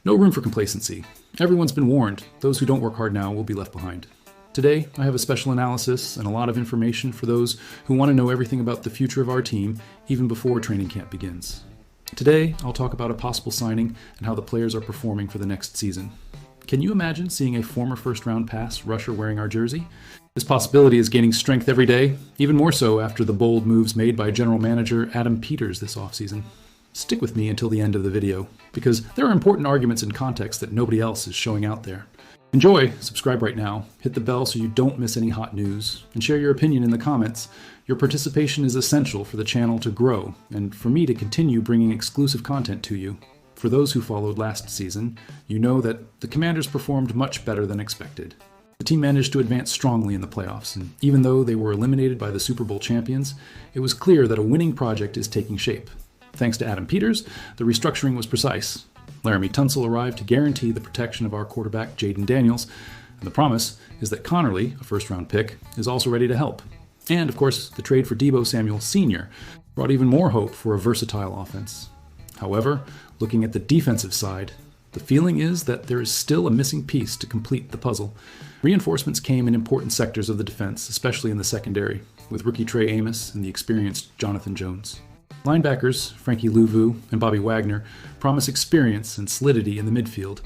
No room for complacency. Everyone's been warned. Those who don't work hard now will be left behind. Today, I have a special analysis and a lot of information for those who want to know everything about the future of our team even before training camp begins. Today, I'll talk about a possible signing and how the players are performing for the next season. Can you imagine seeing a former first-round pass rusher wearing our jersey? This possibility is gaining strength every day, even more so after the bold moves made by General Manager Adam Peters this offseason. Stick with me until the end of the video, because there are important arguments and context that nobody else is showing out there. Enjoy, subscribe right now, hit the bell so you don't miss any hot news, and share your opinion in the comments. Your participation is essential for the channel to grow, and for me to continue bringing exclusive content to you. For those who followed last season, you know that the Commanders performed much better than expected. The team managed to advance strongly in the playoffs, and even though they were eliminated by the Super Bowl champions, it was clear that a winning project is taking shape. Thanks to Adam Peters, the restructuring was precise. Laremy Tunsil arrived to guarantee the protection of our quarterback, Jayden Daniels, and the promise is that Connerly, a first-round pick, is also ready to help. And, of course, the trade for Deebo Samuel Sr. brought even more hope for a versatile offense. However, looking at the defensive side, the feeling is that there is still a missing piece to complete the puzzle. Reinforcements came in important sectors of the defense, especially in the secondary, with rookie Trey Amos and the experienced Jonathan Jones. Linebackers, Frankie Louvu and Bobby Wagner, promise experience and solidity in the midfield,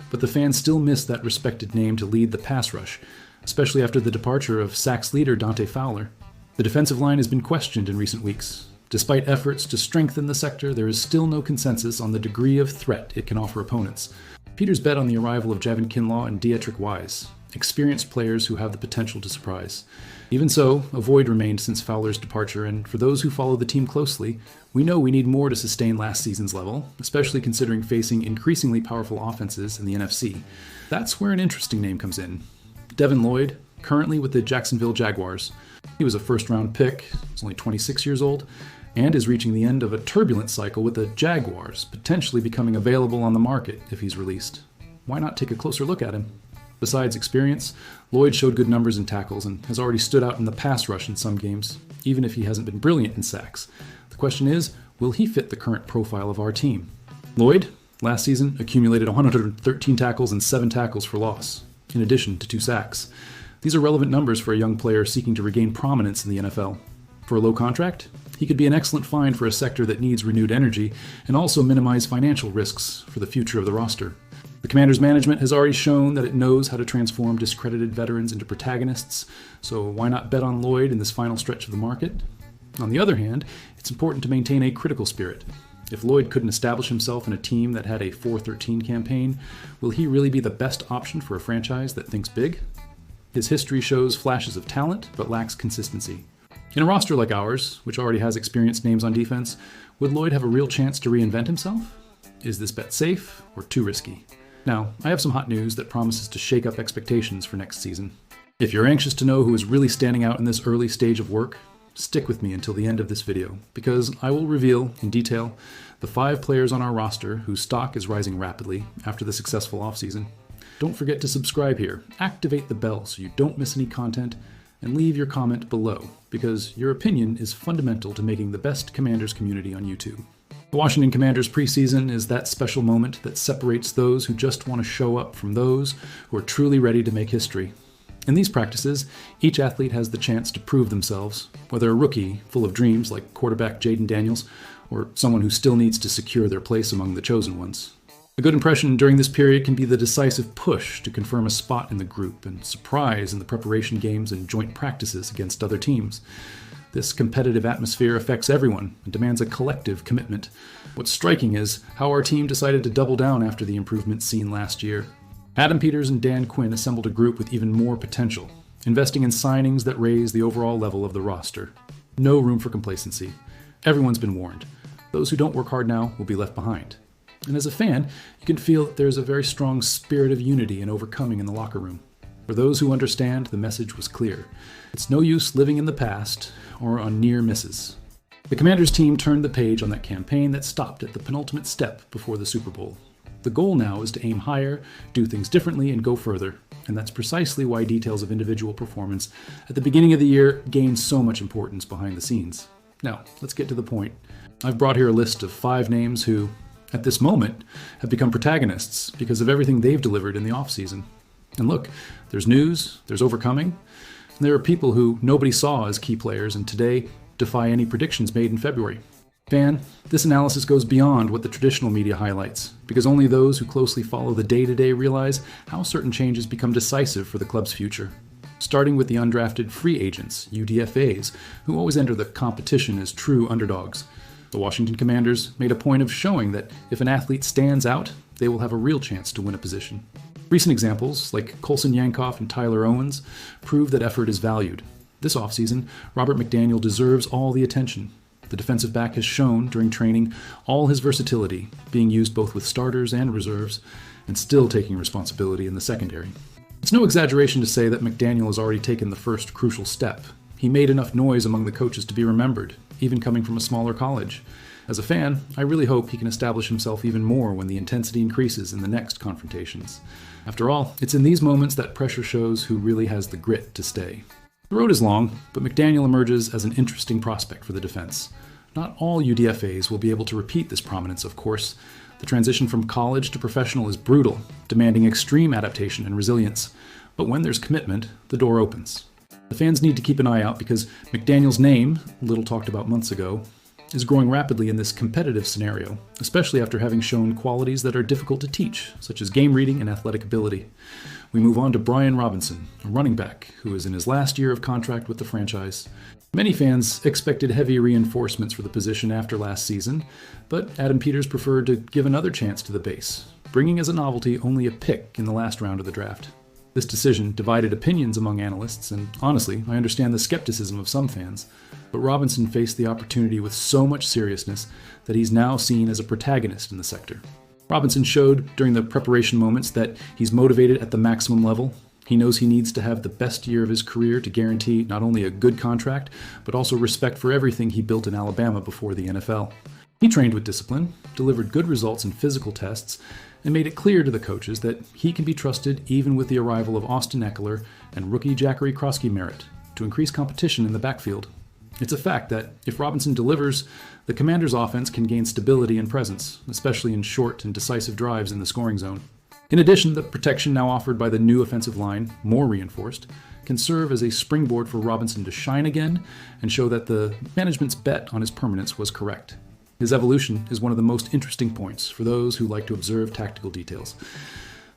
but the fans still miss that respected name to lead the pass rush, especially after the departure of sacks leader Dante Fowler. The defensive line has been questioned in recent weeks. Despite efforts to strengthen the sector, there is still no consensus on the degree of threat it can offer opponents. Peters bet on the arrival of Javon Kinlaw and Dietrich Wise, experienced players who have the potential to surprise. Even so, a void remained since Fowler's departure, and for those who follow the team closely, we know we need more to sustain last season's level, especially considering facing increasingly powerful offenses in the NFC. That's where an interesting name comes in. Devin Lloyd, currently with the Jacksonville Jaguars. He was a first-round pick, he's only 26 years old, and is reaching the end of a turbulent cycle with the Jaguars, potentially becoming available on the market if he's released. Why not take a closer look at him? Besides experience, Lloyd showed good numbers in tackles and has already stood out in the pass rush in some games, even if he hasn't been brilliant in sacks. The question is, will he fit the current profile of our team? Lloyd, last season, accumulated 113 tackles and 7 tackles for loss, in addition to 2 sacks. These are relevant numbers for a young player seeking to regain prominence in the NFL. For a low contract, he could be an excellent find for a sector that needs renewed energy and also minimize financial risks for the future of the roster. The Commanders' management has already shown that it knows how to transform discredited veterans into protagonists, so why not bet on Lloyd in this final stretch of the market? On the other hand, it's important to maintain a critical spirit. If Lloyd couldn't establish himself in a team that had a 4-13 campaign, will he really be the best option for a franchise that thinks big? His history shows flashes of talent, but lacks consistency. In a roster like ours, which already has experienced names on defense, would Lloyd have a real chance to reinvent himself? Is this bet safe or too risky? Now, I have some hot news that promises to shake up expectations for next season. If you're anxious to know who is really standing out in this early stage of work, stick with me until the end of this video, because I will reveal, in detail, the 5 players on our roster whose stock is rising rapidly after the successful offseason. Don't forget to subscribe here, activate the bell so you don't miss any content, and leave your comment below, because your opinion is fundamental to making the best Commanders community on YouTube. The Washington Commanders preseason is that special moment that separates those who just want to show up from those who are truly ready to make history. In these practices, each athlete has the chance to prove themselves, whether a rookie full of dreams like quarterback Jayden Daniels, or someone who still needs to secure their place among the chosen ones. A good impression during this period can be the decisive push to confirm a spot in the group and surprise in the preparation games and joint practices against other teams. This competitive atmosphere affects everyone and demands a collective commitment. What's striking is how our team decided to double down after the improvements seen last year. Adam Peters and Dan Quinn assembled a group with even more potential, investing in signings that raise the overall level of the roster. No room for complacency. Everyone's been warned. Those who don't work hard now will be left behind. And as a fan, you can feel that there's a very strong spirit of unity and overcoming in the locker room. For those who understand, the message was clear. It's no use living in the past or on near misses. The Commanders team turned the page on that campaign that stopped at the penultimate step before the Super Bowl. The goal now is to aim higher, do things differently, and go further. And that's precisely why details of individual performance at the beginning of the year gain so much importance behind the scenes. Now, let's get to the point. I've brought here a list of 5 names who, at this moment, have become protagonists because of everything they've delivered in the offseason. And look, there's news, there's overcoming, and there are people who nobody saw as key players and today defy any predictions made in February. Fan, this analysis goes beyond what the traditional media highlights, because only those who closely follow the day-to-day realize how certain changes become decisive for the club's future. Starting with the undrafted free agents, UDFAs, who always enter the competition as true underdogs. The Washington Commanders made a point of showing that if an athlete stands out, they will have a real chance to win a position. Recent examples, like Colson Yankoff and Tyler Owens, prove that effort is valued. This offseason, Robert McDaniel deserves all the attention. The defensive back has shown during training all his versatility, being used both with starters and reserves, and still taking responsibility in the secondary. It's no exaggeration to say that McDaniel has already taken the first crucial step. He made enough noise among the coaches to be remembered, even coming from a smaller college. As a fan, I really hope he can establish himself even more when the intensity increases in the next confrontations. After all, it's in these moments that pressure shows who really has the grit to stay. The road is long, but McDaniel emerges as an interesting prospect for the defense. Not all UDFAs will be able to repeat this prominence, of course. The transition from college to professional is brutal, demanding extreme adaptation and resilience. But when there's commitment, the door opens. The fans need to keep an eye out because McDaniel's name, little talked about months ago, is growing rapidly in this competitive scenario, especially after having shown qualities that are difficult to teach, such as game reading and athletic ability. We move on to Brian Robinson, a running back who is in his last year of contract with the franchise. Many fans expected heavy reinforcements for the position after last season, but Adam Peters preferred to give another chance to the base, bringing as a novelty only a pick in the last round of the draft. This decision divided opinions among analysts, and honestly, I understand the skepticism of some fans, but Robinson faced the opportunity with so much seriousness that he's now seen as a protagonist in the sector. Robinson showed during the preparation moments that he's motivated at the maximum level. He knows he needs to have the best year of his career to guarantee not only a good contract, but also respect for everything he built in Alabama before the NFL. He trained with discipline, delivered good results in physical tests, and made it clear to the coaches that he can be trusted even with the arrival of Austin Eckler and rookie Jackery Kroski-Merritt to increase competition in the backfield. It's a fact that if Robinson delivers, the Commanders' offense can gain stability and presence, especially in short and decisive drives in the scoring zone. In addition, the protection now offered by the new offensive line, more reinforced, can serve as a springboard for Robinson to shine again and show that the management's bet on his permanence was correct. His evolution is one of the most interesting points for those who like to observe tactical details.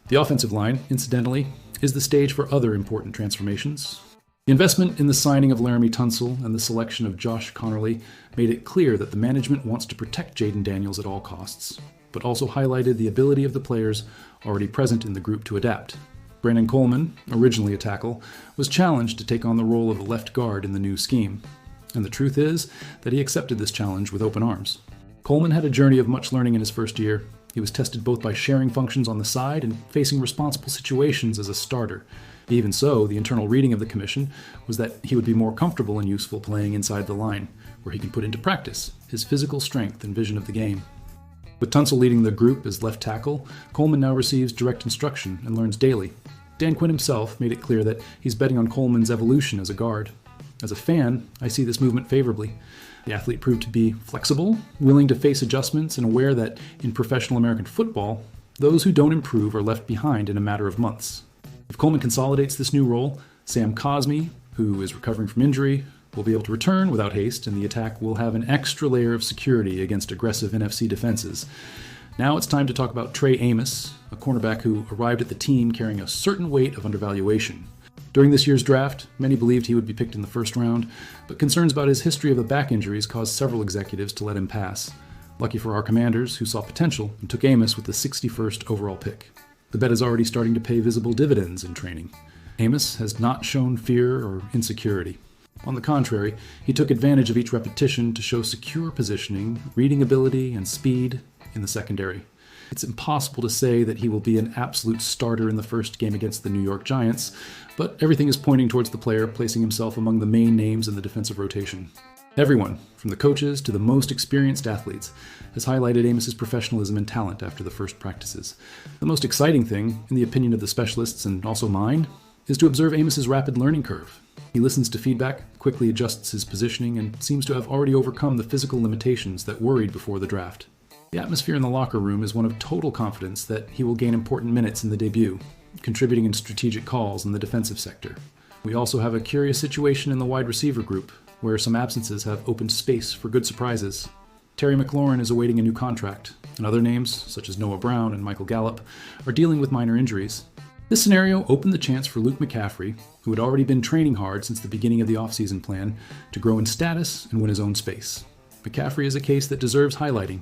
The offensive line, incidentally, is the stage for other important transformations. The investment in the signing of Laremy Tunsil and the selection of Josh Conerly made it clear that the management wants to protect Jayden Daniels at all costs, but also highlighted the ability of the players already present in the group to adapt. Brandon Coleman, originally a tackle, was challenged to take on the role of a left guard in the new scheme. And the truth is that he accepted this challenge with open arms. Coleman had a journey of much learning in his first year. He was tested both by sharing functions on the side and facing responsible situations as a starter. Even so, the internal reading of the commission was that he would be more comfortable and useful playing inside the line, where he can put into practice his physical strength and vision of the game. With Tunsil leading the group as left tackle, Coleman now receives direct instruction and learns daily. Dan Quinn himself made it clear that he's betting on Coleman's evolution as a guard. As a fan, I see this movement favorably. The athlete proved to be flexible, willing to face adjustments, and aware that in professional American football, those who don't improve are left behind in a matter of months. If Coleman consolidates this new role, Sam Cosmi, who is recovering from injury, will be able to return without haste, and the attack will have an extra layer of security against aggressive NFC defenses. Now it's time to talk about Trey Amos, a cornerback who arrived at the team carrying a certain weight of undervaluation. During this year's draft, many believed he would be picked in the first round, but concerns about his history of the back injuries caused several executives to let him pass. Lucky for our Commanders, who saw potential and took Amos with the 61st overall pick. The bet is already starting to pay visible dividends in training. Amos has not shown fear or insecurity. On the contrary, he took advantage of each repetition to show secure positioning, reading ability, and speed in the secondary. It's impossible to say that he will be an absolute starter in the first game against the New York Giants, but everything is pointing towards the player placing himself among the main names in the defensive rotation. Everyone, from the coaches to the most experienced athletes, has highlighted Amos's professionalism and talent after the first practices. The most exciting thing, in the opinion of the specialists and also mine, is to observe Amos's rapid learning curve. He listens to feedback, quickly adjusts his positioning, and seems to have already overcome the physical limitations that worried before the draft. The atmosphere in the locker room is one of total confidence that he will gain important minutes in the debut, contributing in strategic calls in the defensive sector. We also have a curious situation in the wide receiver group, where some absences have opened space for good surprises. Terry McLaurin is awaiting a new contract, and other names, such as Noah Brown and Michael Gallup, are dealing with minor injuries. This scenario opened the chance for Luke McCaffrey, who had already been training hard since the beginning of the offseason plan, to grow in status and win his own space. McCaffrey is a case that deserves highlighting.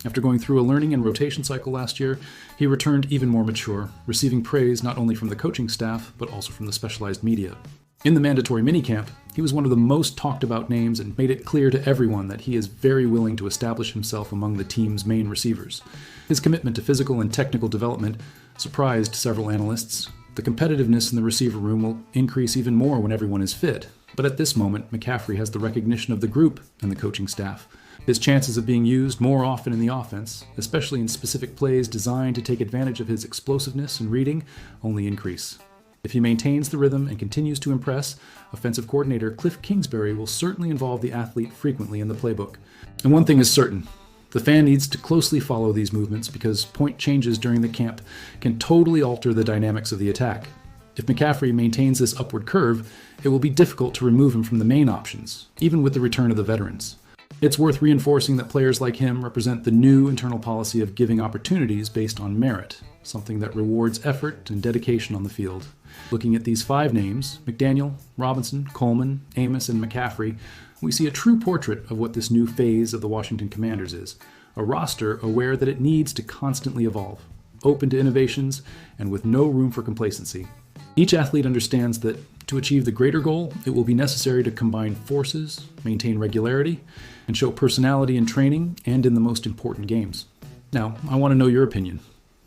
After going through a learning and rotation cycle last year, he returned even more mature, receiving praise not only from the coaching staff, but also from the specialized media. In the mandatory minicamp, he was one of the most talked about names and made it clear to everyone that he is very willing to establish himself among the team's main receivers. His commitment to physical and technical development surprised several analysts. The competitiveness in the receiver room will increase even more when everyone is fit, but at this moment, McCaffrey has the recognition of the group and the coaching staff. His chances of being used more often in the offense, especially in specific plays designed to take advantage of his explosiveness and reading, only increase. If he maintains the rhythm and continues to impress, offensive coordinator Cliff Kingsbury will certainly involve the athlete frequently in the playbook. And one thing is certain, the fan needs to closely follow these movements because point changes during the camp can totally alter the dynamics of the attack. If McCaffrey maintains this upward curve, it will be difficult to remove him from the main options, even with the return of the veterans. It's worth reinforcing that players like him represent the new internal policy of giving opportunities based on merit, something that rewards effort and dedication on the field. Looking at these 5 names, McDaniel, Robinson, Coleman, Amos, and McCaffrey, we see a true portrait of what this new phase of the Washington Commanders is, a roster aware that it needs to constantly evolve, open to innovations, and with no room for complacency. Each athlete understands that to achieve the greater goal, it will be necessary to combine forces, maintain regularity, and show personality in training and in the most important games. Now, I want to know your opinion.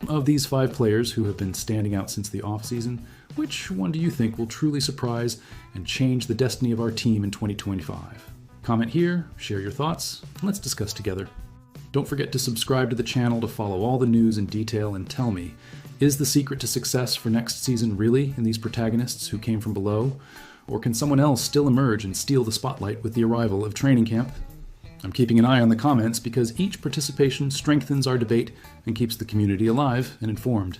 Of these 5 players who have been standing out since the offseason, which one do you think will truly surprise and change the destiny of our team in 2025? Comment here, share your thoughts, and let's discuss together. Don't forget to subscribe to the channel to follow all the news in detail and tell me, is the secret to success for next season really in these protagonists who came from below? Or can someone else still emerge and steal the spotlight with the arrival of training camp? I'm keeping an eye on the comments because each participation strengthens our debate and keeps the community alive and informed.